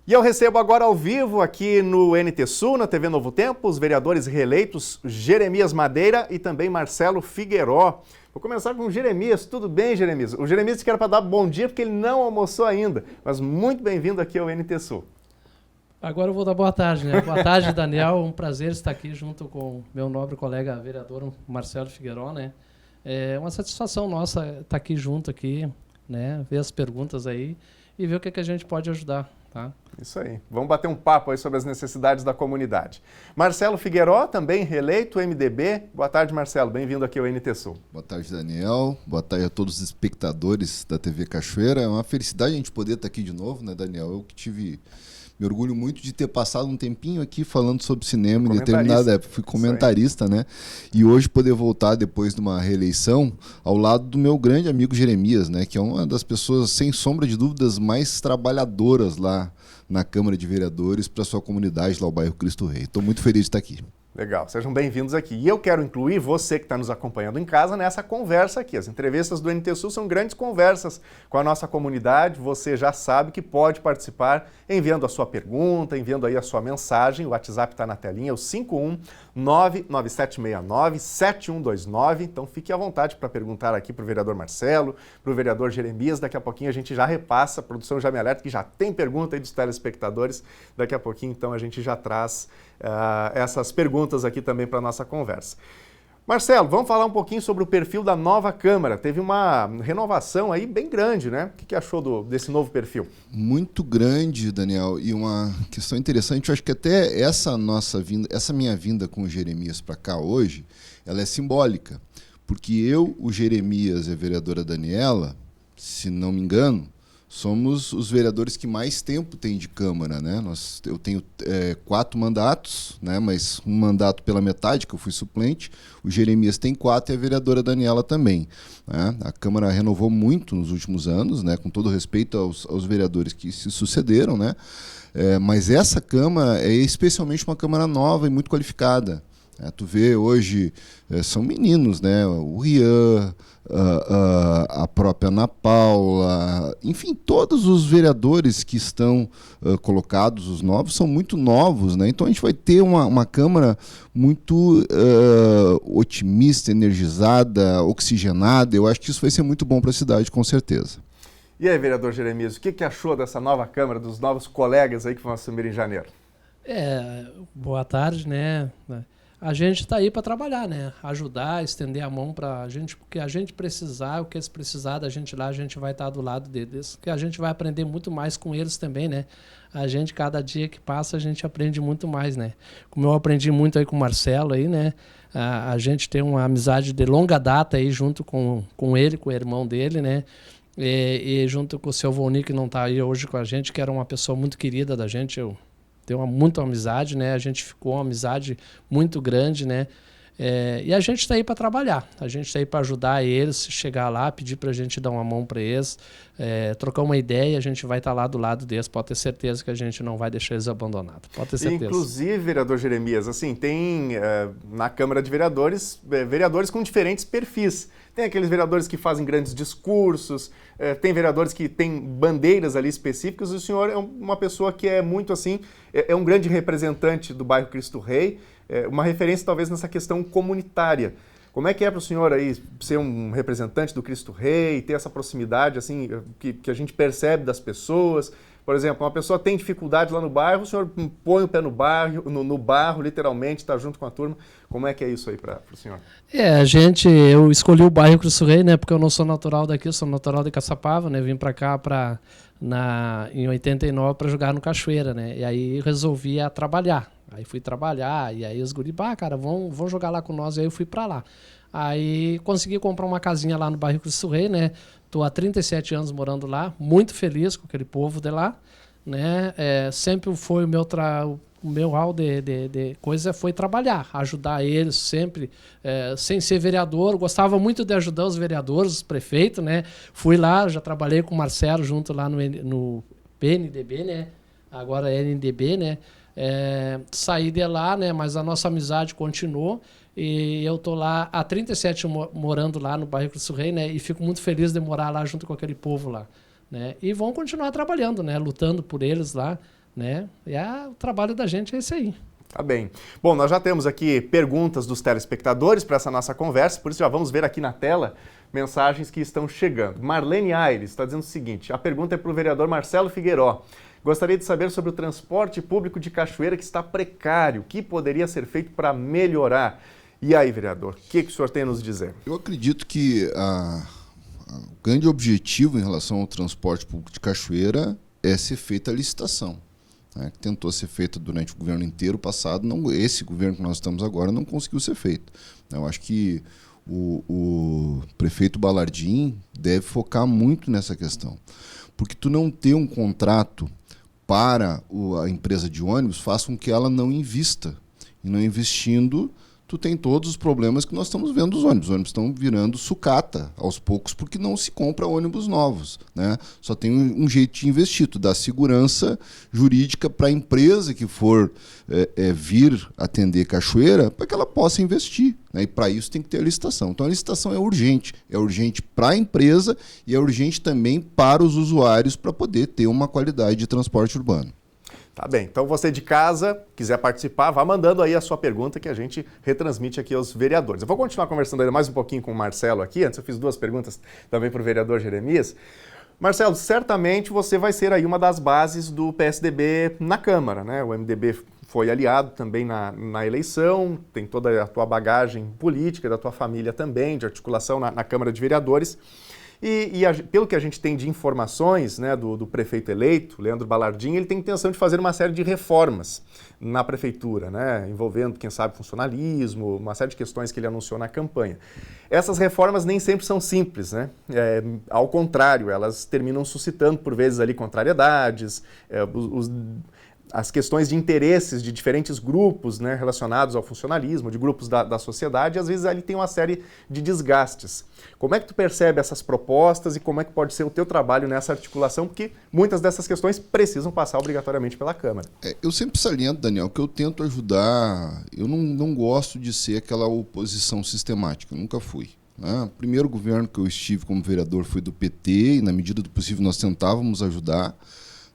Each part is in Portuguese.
E eu recebo agora ao vivo aqui no NT Sul, na TV Novo Tempo, os vereadores reeleitos Jeremias Madeira e também Marcelo Figueiró. Vou começar com o Jeremias. Tudo bem, Jeremias? O Jeremias disse que era para dar bom dia porque ele não almoçou ainda, mas muito bem-vindo aqui ao NT Sul. Agora eu vou dar boa tarde, né? Boa tarde, Daniel. Um prazer estar aqui junto com meu nobre colega vereador Marcelo Figueiró, né? É uma satisfação nossa estar aqui junto aqui, né? Ver as perguntas aí e ver o que a gente pode ajudar, tá? Isso aí. Vamos bater um papo aí sobre as necessidades da comunidade. Marcelo Figueiró, também reeleito, MDB. Boa tarde, Marcelo. Bem-vindo aqui ao NT Sul. Boa tarde, Daniel. Boa tarde a todos os espectadores da TV Cachoeira. É uma felicidade a gente poder estar aqui de novo, né, Daniel? Eu que me orgulho muito de ter passado um tempinho aqui falando sobre cinema em determinada época. Fui comentarista, né? E hoje poder voltar depois de uma reeleição ao lado do meu grande amigo Jeremias, né? Que é uma das pessoas, sem sombra de dúvidas, mais trabalhadoras lá na Câmara de Vereadores para sua comunidade, lá o bairro Cristo Rei. Estou muito feliz de estar aqui. Legal, sejam bem-vindos aqui. E eu quero incluir você que está nos acompanhando em casa nessa conversa aqui. As entrevistas do NT Sul são grandes conversas com a nossa comunidade. Você já sabe que pode participar enviando a sua pergunta, enviando aí a sua mensagem. O WhatsApp está na telinha, é o 51997697129. Então fique à vontade para perguntar aqui para o vereador Marcelo, para o vereador Jeremias. Daqui a pouquinho a gente já repassa, a produção já me alerta que já tem pergunta aí dos telespectadores. Daqui a pouquinho então a gente já traz essas perguntas aqui também para a nossa conversa. Marcelo, vamos falar um pouquinho sobre o perfil da nova Câmara. Teve uma renovação aí bem grande, né? O que achou desse novo perfil? Muito grande, Daniel, e uma questão interessante, eu acho que até essa minha vinda com o Jeremias para cá hoje, ela é simbólica, porque eu, o Jeremias e a vereadora Daniela, se não me engano, somos os vereadores que mais tempo têm de Câmara, né? Eu tenho 4 mandatos, né? Mas um mandato pela metade, que eu fui suplente. O Jeremias tem 4 e a vereadora Daniela também, né? A Câmara renovou muito nos últimos anos, né? Com todo respeito aos vereadores que se sucederam, né? Mas essa Câmara é especialmente uma Câmara nova e muito qualificada. Tu vê hoje, são meninos, né? O Rian, a própria Ana Paula, enfim, todos os vereadores que estão colocados, os novos, são muito novos, né? Então a gente vai ter uma Câmara muito otimista, energizada, oxigenada. Eu acho que isso vai ser muito bom para a cidade, com certeza. E aí, vereador Jeremias, o que achou dessa nova Câmara, dos novos colegas aí que vão assumir em janeiro? Boa tarde, né? A gente está aí para trabalhar, né? Ajudar, estender a mão para a gente, porque a gente precisar, o que eles precisar da gente lá, a gente vai estar do lado deles, porque a gente vai aprender muito mais com eles também, né? A gente, cada dia que passa, a gente aprende muito mais, né? Como eu aprendi muito aí com o Marcelo aí, né? A gente tem uma amizade de longa data aí junto com ele, com o irmão dele, né? E junto com o seu Volnir, que não está aí hoje com a gente, que era uma pessoa muito querida da gente, tem muita amizade, né? A gente ficou uma amizade muito grande, né? E a gente está aí para trabalhar, a gente está aí para ajudar eles, chegar lá, pedir para a gente dar uma mão para eles, trocar uma ideia, a gente vai estar lá do lado deles, pode ter certeza que a gente não vai deixar eles abandonados, pode ter certeza. Inclusive, vereador Jeremias, assim, tem na Câmara de Vereadores, vereadores com diferentes perfis. Tem aqueles vereadores que fazem grandes discursos, tem vereadores que têm bandeiras ali específicas, e o senhor é uma pessoa que é muito assim, é um grande representante do bairro Cristo Rei, uma referência talvez nessa questão comunitária. Como é que é para o senhor aí ser um representante do Cristo Rei, ter essa proximidade assim que a gente percebe das pessoas? Por exemplo, uma pessoa tem dificuldade lá no bairro, o senhor põe o pé no barro, literalmente, está junto com a turma. Como é que é isso aí para o senhor? Eu escolhi o bairro Cristo Rei, né, porque eu não sou natural daqui, eu sou natural de Caçapava, né, vim para cá em 89 para jogar no Cachoeira, né, e aí resolvi trabalhar. Aí fui trabalhar, e aí os guri, cara, vão jogar lá com nós, e aí eu fui para lá. Aí consegui comprar uma casinha lá no bairro Cristo Rei, né, tô há 37 anos morando lá, muito feliz com aquele povo de lá, né, sempre foi o meu hall de coisa foi trabalhar, ajudar eles sempre, sem ser vereador, gostava muito de ajudar os vereadores, os prefeitos, né, fui lá, já trabalhei com o Marcelo junto lá no PNDB, né, agora é NDB, né, saí de lá, né, mas a nossa amizade continuou e eu tô lá há 37 morando lá no bairro Cristo Rei, né, e fico muito feliz de morar lá junto com aquele povo lá, né, e vão continuar trabalhando, né, lutando por eles lá, né? E o trabalho da gente é esse aí. Tá bem. Bom, nós já temos aqui perguntas dos telespectadores para essa nossa conversa, por isso já vamos ver aqui na tela mensagens que estão chegando. Marlene Aires está dizendo o seguinte, a pergunta é para o vereador Marcelo Figueiró. Gostaria de saber sobre o transporte público de Cachoeira que está precário. O que poderia ser feito para melhorar? E aí, vereador, o que o senhor tem a nos dizer? Eu acredito que o grande objetivo em relação ao transporte público de Cachoeira é ser feita a licitação, né, que tentou ser feita durante o governo inteiro passado. Não, esse governo que nós estamos agora não conseguiu ser feito. Eu acho que o prefeito Balardim deve focar muito nessa questão, porque tu não ter um contrato para a empresa de ônibus faz com que ela não invista. E não investindo, tu tem todos os problemas que nós estamos vendo dos ônibus. Os ônibus estão virando sucata aos poucos porque não se compra ônibus novos, né? Só tem um jeito de investir, tu dá segurança jurídica para a empresa que for vir atender Cachoeira para que ela possa investir, né? E para isso tem que ter a licitação. Então a licitação é urgente para a empresa e é urgente também para os usuários para poder ter uma qualidade de transporte urbano. Tá bem, então você de casa, quiser participar, vá mandando aí a sua pergunta que a gente retransmite aqui aos vereadores. Eu vou continuar conversando ainda mais um pouquinho com o Marcelo aqui, antes eu fiz 2 perguntas também para o vereador Jeremias. Marcelo, certamente você vai ser aí uma das bases do PSDB na Câmara, né? O MDB foi aliado também na eleição, tem toda a tua bagagem política, da tua família também, de articulação na Câmara de Vereadores. Pelo que a gente tem de informações, né, do prefeito eleito, Leandro Balardim, ele tem intenção de fazer uma série de reformas na prefeitura, né, envolvendo, quem sabe, funcionalismo, uma série de questões que ele anunciou na campanha. Essas reformas nem sempre são simples, né? Ao contrário, elas terminam suscitando, por vezes, ali contrariedades, as questões de interesses de diferentes grupos, né, relacionados ao funcionalismo, de grupos da sociedade, e às vezes ali tem uma série de desgastes. Como é que tu percebe essas propostas e como é que pode ser o teu trabalho nessa articulação? Porque muitas dessas questões precisam passar obrigatoriamente pela Câmara. Eu sempre saliento, Daniel, que eu tento ajudar, eu não gosto de ser aquela oposição sistemática, eu nunca fui. O primeiro governo que eu estive como vereador foi do PT e, na medida do possível, nós tentávamos ajudar.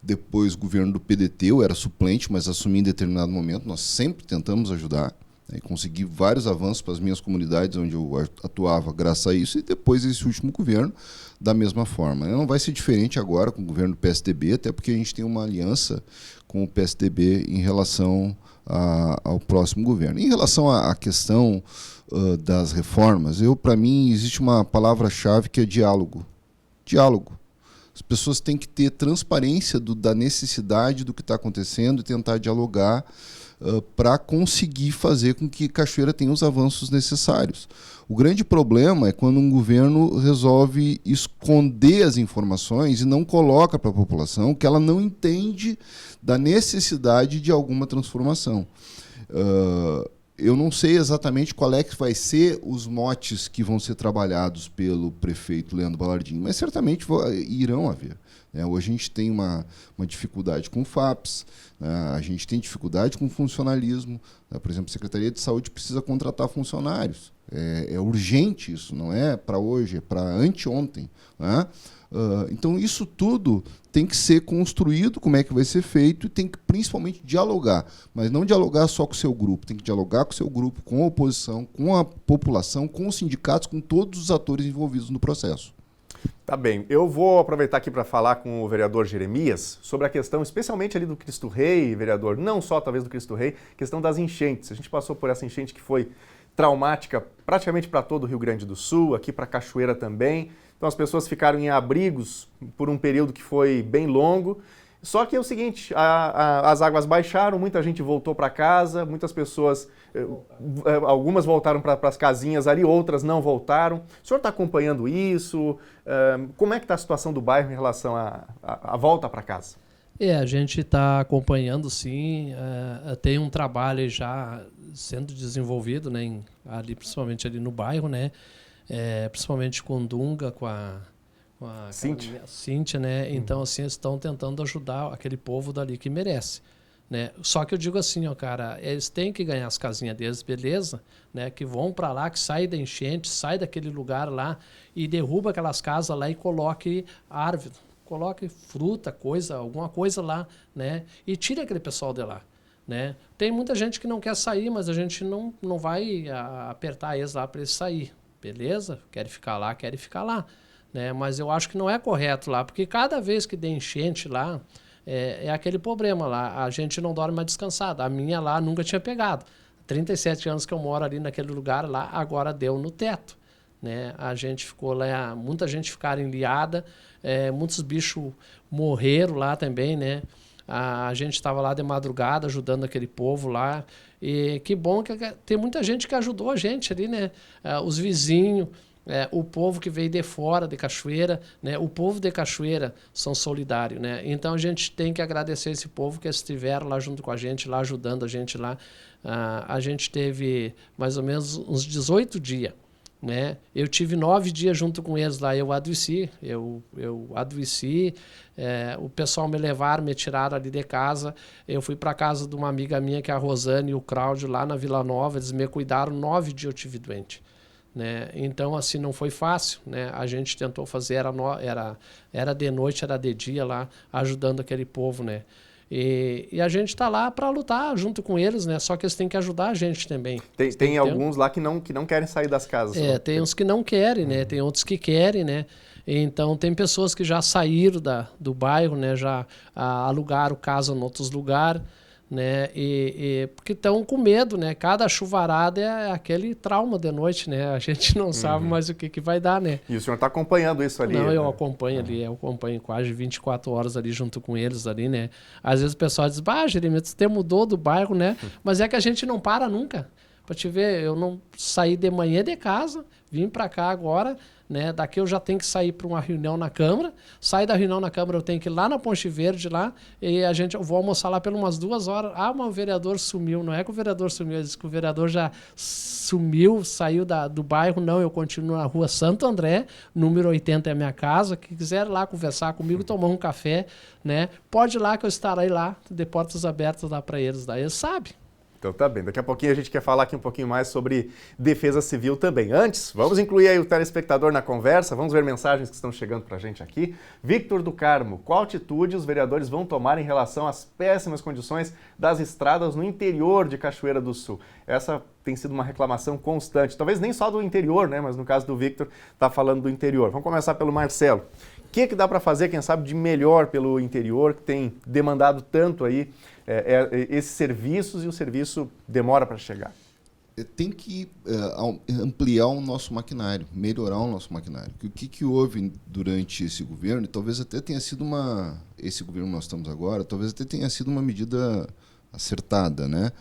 Depois, o governo do PDT, eu era suplente, mas assumi em determinado momento, nós sempre tentamos ajudar, né, e consegui vários avanços para as minhas comunidades onde eu atuava graças a isso, e depois esse último governo, da mesma forma. Não vai ser diferente agora com o governo do PSDB, até porque a gente tem uma aliança com o PSDB em relação ao próximo governo. Em relação à questão das reformas, para mim, existe uma palavra-chave que é diálogo. Diálogo. As pessoas têm que ter transparência da necessidade do que está acontecendo e tentar dialogar para conseguir fazer com que Cachoeira tenha os avanços necessários. O grande problema é quando um governo resolve esconder as informações e não coloca para a população que ela não entende da necessidade de alguma transformação. Eu não sei exatamente qual é que vai ser os motes que vão ser trabalhados pelo prefeito Leandro Balardim, mas certamente irão haver. Hoje a gente tem uma dificuldade com o FAPS, a gente tem dificuldade com o funcionalismo. Por exemplo, a Secretaria de Saúde precisa contratar funcionários. É urgente isso, não é para hoje, é para anteontem. Então, isso tudo tem que ser construído, como é que vai ser feito, e tem que principalmente dialogar. Mas não dialogar só com o seu grupo, tem que dialogar com o seu grupo, com a oposição, com a população, com os sindicatos, com todos os atores envolvidos no processo. Tá bem, eu vou aproveitar aqui para falar com o vereador Jeremias sobre a questão, especialmente ali do Cristo Rei, vereador, não só talvez do Cristo Rei, questão das enchentes. A gente passou por essa enchente que foi traumática praticamente para todo o Rio Grande do Sul, aqui para Cachoeira também. Então as pessoas ficaram em abrigos por um período que foi bem longo. Só que é o seguinte, as águas baixaram, muita gente voltou para casa, muitas pessoas, algumas voltaram para as casinhas ali, outras não voltaram. O senhor está acompanhando isso? Como é que está a situação do bairro em relação à volta para casa? A gente está acompanhando, sim. Tem um trabalho já sendo desenvolvido, né, principalmente ali no bairro, né, principalmente com Dunga, com a Cíntia, né? Então, assim, eles estão tentando ajudar aquele povo dali que merece, né? Só que eu digo assim, cara, eles têm que ganhar as casinhas deles, beleza, né? Que vão para lá, que saem da enchente, sai daquele lugar lá e derruba aquelas casas lá e coloque árvore. coloque fruta, alguma coisa lá, né? E tire aquele pessoal de lá, né? Tem muita gente que não quer sair, mas a gente não vai apertar eles lá para eles sair, beleza? Querem ficar lá, né? Mas eu acho que não é correto lá, porque cada vez que tem enchente lá, é aquele problema lá, a gente não dorme mais descansado. A minha lá nunca tinha pegado. 37 anos que eu moro ali naquele lugar lá, agora deu no teto, né? A gente ficou lá, muita gente ficaram enliada, muitos bichos morreram lá também, né? A gente estava lá de madrugada ajudando aquele povo lá, e que bom que tem muita gente que ajudou a gente ali, né? Os vizinhos, o povo que veio de fora de Cachoeira, né? O povo de Cachoeira são solidários, né? Então a gente tem que agradecer esse povo que estiveram lá junto com a gente, lá ajudando a gente lá. A gente teve mais ou menos uns 18 dias, né? Eu tive 9 dias junto com eles lá, eu adoeci, o pessoal me levaram, me tiraram ali de casa, eu fui para casa de uma amiga minha, que é a Rosane e o Cláudio, lá na Vila Nova, eles me cuidaram, 9 dias eu tive doente. Né? Então, assim, não foi fácil, né? A gente tentou fazer, era de noite, era de dia lá, ajudando aquele povo, né? E a gente está lá para lutar junto com eles, né? Só que eles têm que ajudar a gente também. Tem alguns lá que não querem sair das casas. Tem uns que não querem, né? Tem outros que querem, né? Então, tem pessoas que já saíram do bairro, né? Já alugaram casa em outros lugares, né? Porque estão com medo, né? Cada chuvarada é aquele trauma de noite, né? A gente não sabe mais o que vai dar, né? E o senhor está acompanhando isso ali? Não, né? eu acompanho ali, eu acompanho quase 24 horas ali junto com eles ali, né? Às vezes o pessoal diz, Jeremias, você mudou do bairro, né? Mas é que a gente não para nunca. Pra te ver, eu não saí de manhã de casa, vim para cá agora, né? Daqui eu já tenho que sair para uma reunião na Câmara. Sair da reunião na Câmara, eu tenho que ir lá na Ponte Verde, lá, e eu vou almoçar lá por umas 2 horas. Mas o vereador sumiu. Não é que o vereador sumiu, ele disse que o vereador já sumiu, saiu do bairro. Não, eu continuo na rua Santo André, número 80 é a minha casa. Quem quiser ir lá conversar comigo, tomar um café, né? Pode ir lá que eu estarei lá, de portas abertas lá para eles. Daí eles sabem. Então tá bem, daqui a pouquinho a gente quer falar aqui um pouquinho mais sobre defesa civil também. Antes, vamos incluir aí o telespectador na conversa, vamos ver mensagens que estão chegando pra gente aqui. Victor do Carmo, qual atitude os vereadores vão tomar em relação às péssimas condições das estradas no interior de Cachoeira do Sul? Essa tem sido uma reclamação constante, talvez nem só do interior, né? Mas no caso do Victor, tá falando do interior. Vamos começar pelo Marcelo. O que dá para fazer, quem sabe, de melhor pelo interior, que tem demandado tanto aí esses serviços e o serviço demora para chegar? Tem que ampliar o nosso maquinário, melhorar o nosso maquinário. O que houve durante esse governo, e talvez até tenha sido esse governo que nós estamos agora, talvez até tenha sido uma medida acertada, né?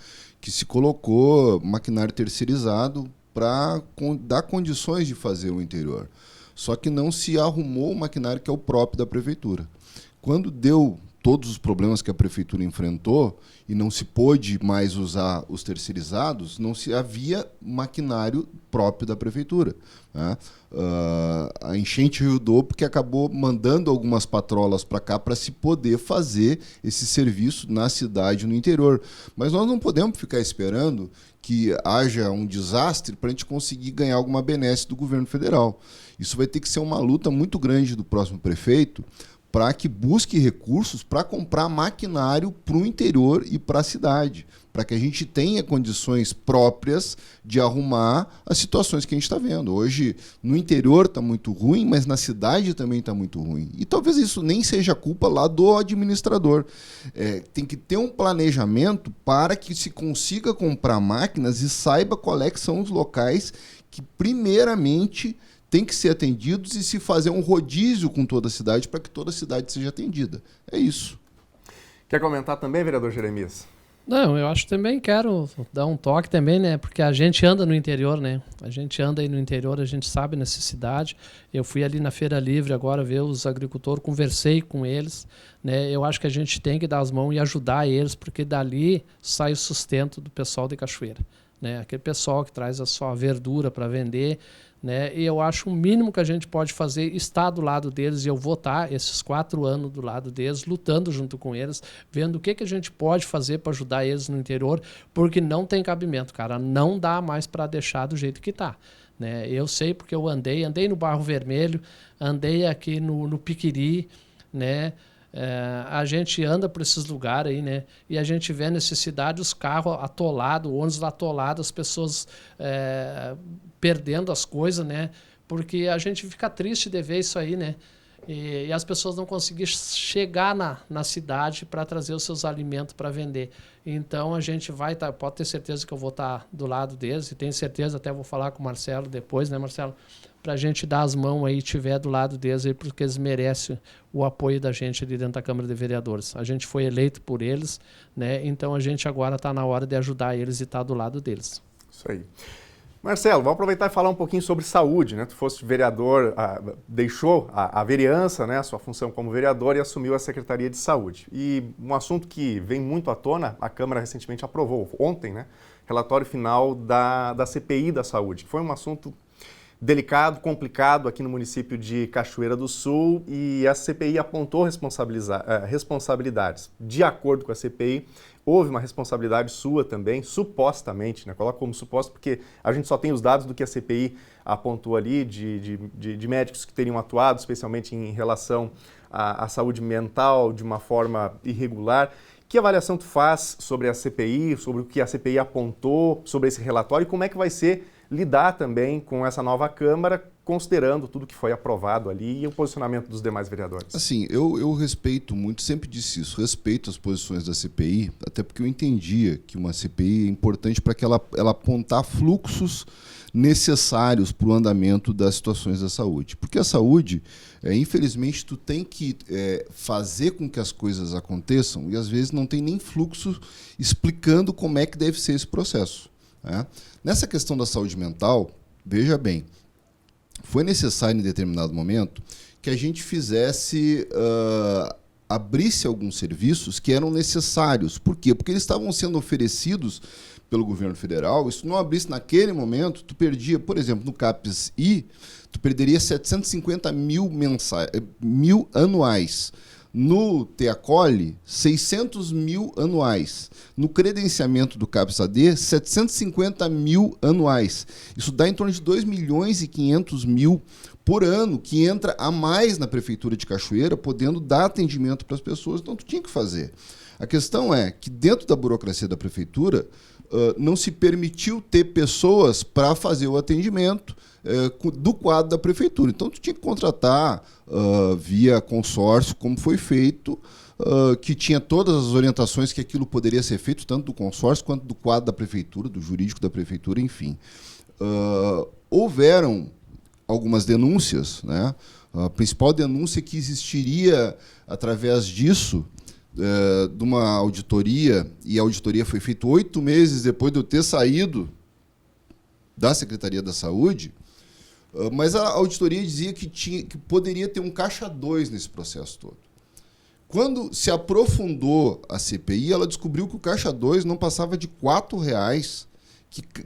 Que se colocou maquinário terceirizado para dar condições de fazer o interior. Só que não se arrumou o maquinário que é o próprio da prefeitura. Quando deu todos os problemas que a prefeitura enfrentou e não se pôde mais usar os terceirizados, não se havia maquinário próprio da prefeitura, né? A enchente ajudou porque acabou mandando algumas patrolas para cá para se poder fazer esse serviço na cidade, no interior. Mas nós não podemos ficar esperando que haja um desastre para a gente conseguir ganhar alguma benesse do governo federal. Isso vai ter que ser uma luta muito grande do próximo prefeito para que busque recursos para comprar maquinário para o interior e para a cidade, para que a gente tenha condições próprias de arrumar as situações que a gente está vendo. Hoje, no interior está muito ruim, mas na cidade também está muito ruim. E talvez isso nem seja culpa lá do administrador. Tem que ter um planejamento para que se consiga comprar máquinas e saiba qual é que são os locais que, primeiramente, tem que ser atendidos e se fazer um rodízio com toda a cidade para que toda a cidade seja atendida. É isso. Quer comentar também, vereador Jeremias? Não, eu acho que também quero dar um toque também, né? Porque a gente anda no interior, né? A gente anda aí no interior, a gente sabe a necessidade. Eu fui ali na Feira Livre agora ver os agricultores, conversei com eles, né? Eu acho que a gente tem que dar as mãos e ajudar eles, porque dali sai o sustento do pessoal de Cachoeira, né? Aquele pessoal que traz a sua verdura para vender, né? E eu acho o mínimo que a gente pode fazer estar do lado deles, e eu vou estar esses 4 anos do lado deles, lutando junto com eles, vendo o que a gente pode fazer para ajudar eles no interior, porque não tem cabimento, cara, não dá mais para deixar do jeito que está, né? Eu sei porque eu andei no Barro Vermelho, andei aqui no Piquiri, né? A gente anda por esses lugares aí, né? E a gente vê a necessidade, os carros atolados, o ônibus atolado, as pessoas perdendo as coisas, né? Porque a gente fica triste de ver isso aí, né? E as pessoas não conseguem chegar na cidade para trazer os seus alimentos para vender. Então a gente vai pode ter certeza que eu vou estar do lado deles, e tenho certeza, até vou falar com o Marcelo depois, né, Marcelo? Para a gente dar as mãos aí, estiver do lado deles, aí, porque eles merecem o apoio da gente ali dentro da Câmara de Vereadores. A gente foi eleito por eles, né? Então a gente agora está na hora de ajudar eles e estar do lado deles. Isso aí. Marcelo, vamos aproveitar e falar um pouquinho sobre saúde, né? Tu foste vereador, deixou a vereança, né, a sua função como vereador, e assumiu a Secretaria de Saúde. E um assunto que vem muito à tona, a Câmara recentemente aprovou, ontem, né, relatório final da CPI da saúde, que foi um assunto delicado, complicado aqui no município de Cachoeira do Sul, e a CPI apontou responsabilidades. De acordo com a CPI, houve uma responsabilidade sua também, supostamente, né? Coloco como suposto porque a gente só tem os dados do que a CPI apontou ali, de médicos que teriam atuado, especialmente em relação à saúde mental, de uma forma irregular. Que avaliação tu faz sobre a CPI, sobre o que a CPI apontou, sobre esse relatório, e como é que vai ser lidar também com essa nova Câmara, considerando tudo que foi aprovado ali e o posicionamento dos demais vereadores? Assim, eu respeito muito, sempre disse isso, respeito as posições da CPI, até porque eu entendia que uma CPI é importante para que ela apontar fluxos necessários para o andamento das situações da saúde. Porque a saúde, infelizmente, tu tem que fazer com que as coisas aconteçam e às vezes não tem nem fluxo explicando como é que deve ser esse processo, né? Nessa questão da saúde mental, veja bem, foi necessário em determinado momento que a gente abrisse alguns serviços que eram necessários. Por quê? Porque eles estavam sendo oferecidos pelo governo federal. E se não abrisse naquele momento, tu perdia, por exemplo, no CAPES-I, tu perderia 750 mil anuais. No TEACOLE, 600 mil anuais. No credenciamento do CAPES-AD, 750 mil anuais. Isso dá em torno de 2 milhões e 500 mil por ano, que entra a mais na Prefeitura de Cachoeira, podendo dar atendimento para as pessoas. Então, tu tinha que fazer. A questão é que, dentro da burocracia da Prefeitura, não se permitiu ter pessoas para fazer o atendimento do quadro da Prefeitura. Então, tu tinha que contratar via consórcio, como foi feito, que tinha todas as orientações que aquilo poderia ser feito, tanto do consórcio quanto do quadro da Prefeitura, do jurídico da Prefeitura, enfim. Houveram algumas denúncias, né? A principal denúncia que existiria através disso, de uma auditoria, e a auditoria foi feita 8 meses depois de eu ter saído da Secretaria da Saúde, mas a auditoria dizia que poderia ter um caixa 2 nesse processo todo. Quando se aprofundou a CPI, ela descobriu que o caixa 2 não passava de R$4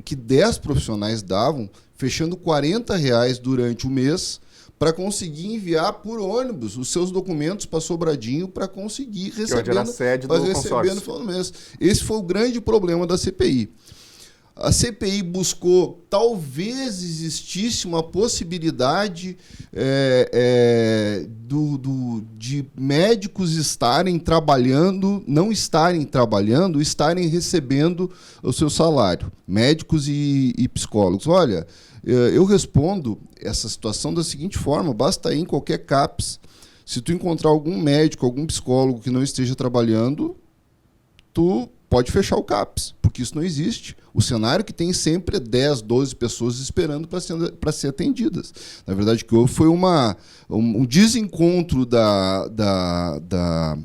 que 10 profissionais davam, fechando R$40 durante o mês, para conseguir enviar por ônibus os seus documentos para Sobradinho para conseguir receber no final do mês. Esse foi o grande problema da CPI. A CPI buscou, talvez existisse uma possibilidade de médicos estarem trabalhando, não estarem trabalhando, estarem recebendo o seu salário. Médicos e psicólogos. Olha, eu respondo essa situação da seguinte forma: basta ir em qualquer CAPES. Se tu encontrar algum médico, algum psicólogo que não esteja trabalhando, tu pode fechar o CAPES, porque isso não existe. O cenário que tem sempre é 10, 12 pessoas esperando para ser atendidas. Na verdade, o que houve foi um desencontro da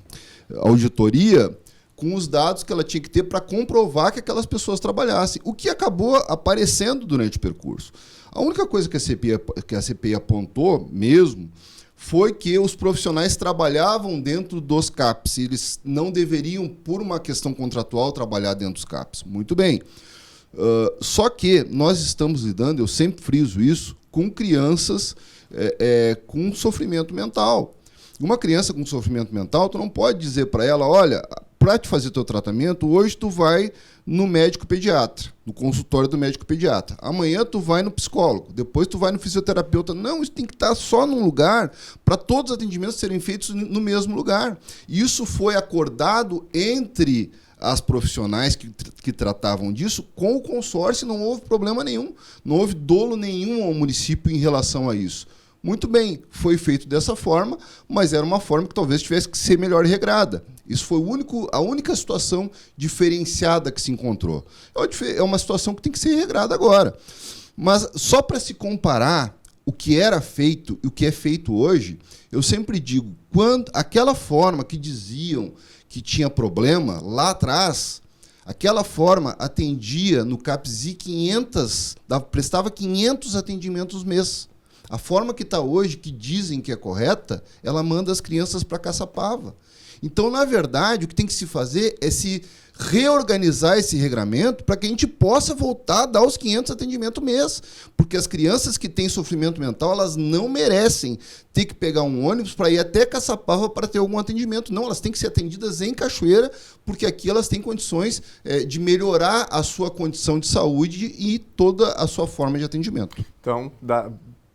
auditoria com os dados que ela tinha que ter para comprovar que aquelas pessoas trabalhassem, o que acabou aparecendo durante o percurso. A única coisa que a CPI apontou mesmo foi que os profissionais trabalhavam dentro dos CAPs, e eles não deveriam, por uma questão contratual, trabalhar dentro dos CAPs. Muito bem. Só que nós estamos lidando, eu sempre friso isso, com crianças com sofrimento mental. Uma criança com sofrimento mental, tu não pode dizer para ela, olha, para te fazer teu tratamento, hoje tu vai no médico pediatra, no consultório do médico pediatra. Amanhã tu vai no psicólogo, depois tu vai no fisioterapeuta. Não, isso tem que estar só num lugar para todos os atendimentos serem feitos no mesmo lugar. E isso foi acordado entre as profissionais que tratavam disso com o consórcio, não houve problema nenhum, não houve dolo nenhum ao município em relação a isso. Muito bem, foi feito dessa forma, mas era uma forma que talvez tivesse que ser melhor regrada. Isso foi a única situação diferenciada que se encontrou. É uma situação que tem que ser regrada agora. Mas só para se comparar o que era feito e o que é feito hoje, eu sempre digo, quando aquela forma que diziam que tinha problema lá atrás, aquela forma atendia no CAPSI 500, prestava 500 atendimentos mês. A forma que está hoje, que dizem que é correta, ela manda as crianças para Caçapava. Então, na verdade, o que tem que se fazer é se reorganizar esse regramento para que a gente possa voltar a dar os 500 atendimentos mês. Porque as crianças que têm sofrimento mental, elas não merecem ter que pegar um ônibus para ir até Caçapava para ter algum atendimento. Não, elas têm que ser atendidas em Cachoeira, porque aqui elas têm condições de melhorar a sua condição de saúde e toda a sua forma de atendimento. Então,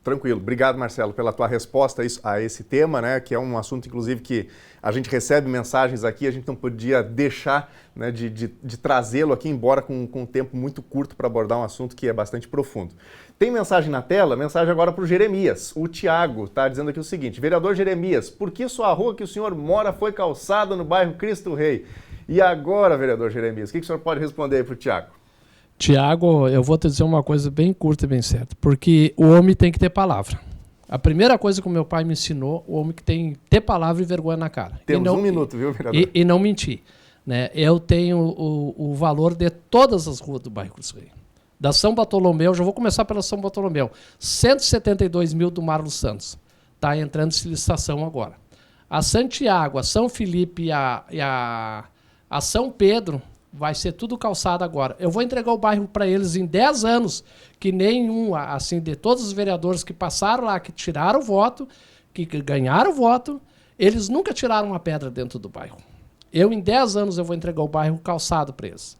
tranquilo. Obrigado, Marcelo, pela tua resposta a esse tema, né, que é um assunto, inclusive, que a gente recebe mensagens aqui, a gente não podia deixar, né, de trazê-lo aqui, embora com um tempo muito curto para abordar um assunto que é bastante profundo. Tem mensagem na tela, mensagem agora para o Jeremias. O Tiago está dizendo aqui o seguinte: vereador Jeremias, por que sua rua que o senhor mora foi calçada no bairro Cristo Rei? E agora, vereador Jeremias, o que o senhor pode responder aí para o Tiago? Tiago, eu vou te dizer uma coisa bem curta e bem certa, porque o homem tem que ter palavra. A primeira coisa que o meu pai me ensinou, o homem que tem que ter palavra e vergonha na cara. Temos um minuto, viu, vereador? E não mentir. Né? Eu tenho o valor de todas as ruas do bairro Cristo Rei. Da São Bartolomeu, já vou começar pela São Bartolomeu, 172 mil do Marlos Santos. Está entrando em licitação agora. A Santiago, a São Felipe e a São Pedro, vai ser tudo calçado agora. Eu vou entregar o bairro para eles em 10 anos, que nenhum, assim, de todos os vereadores que passaram lá, que tiraram o voto, que ganharam o voto, eles nunca tiraram uma pedra dentro do bairro. Em 10 anos, eu vou entregar o bairro calçado para eles.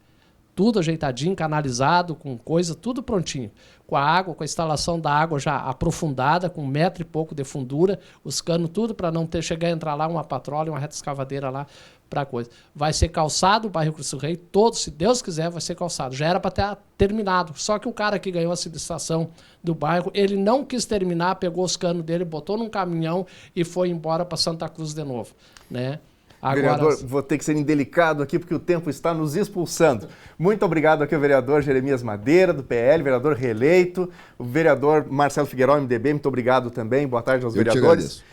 Tudo ajeitadinho, canalizado, com coisa, tudo prontinho. Com a água, com a instalação da água já aprofundada, com 1,5 metro de fundura, os canos tudo para não chegar a entrar lá uma patrola e uma reta escavadeira lá para coisa. Vai ser calçado o bairro Cristo Rei, todo, se Deus quiser, vai ser calçado. Já era para ter terminado, só que o cara que ganhou a licitação do bairro, ele não quis terminar, pegou os canos dele, botou num caminhão e foi embora para Santa Cruz de novo, né? Agora, vereador, vou ter que ser indelicado aqui porque o tempo está nos expulsando. Muito obrigado aqui ao vereador Jeremias Madeira, do PL, vereador reeleito, o vereador Marcelo Figueiró, MDB, muito obrigado também, boa tarde aos vereadores.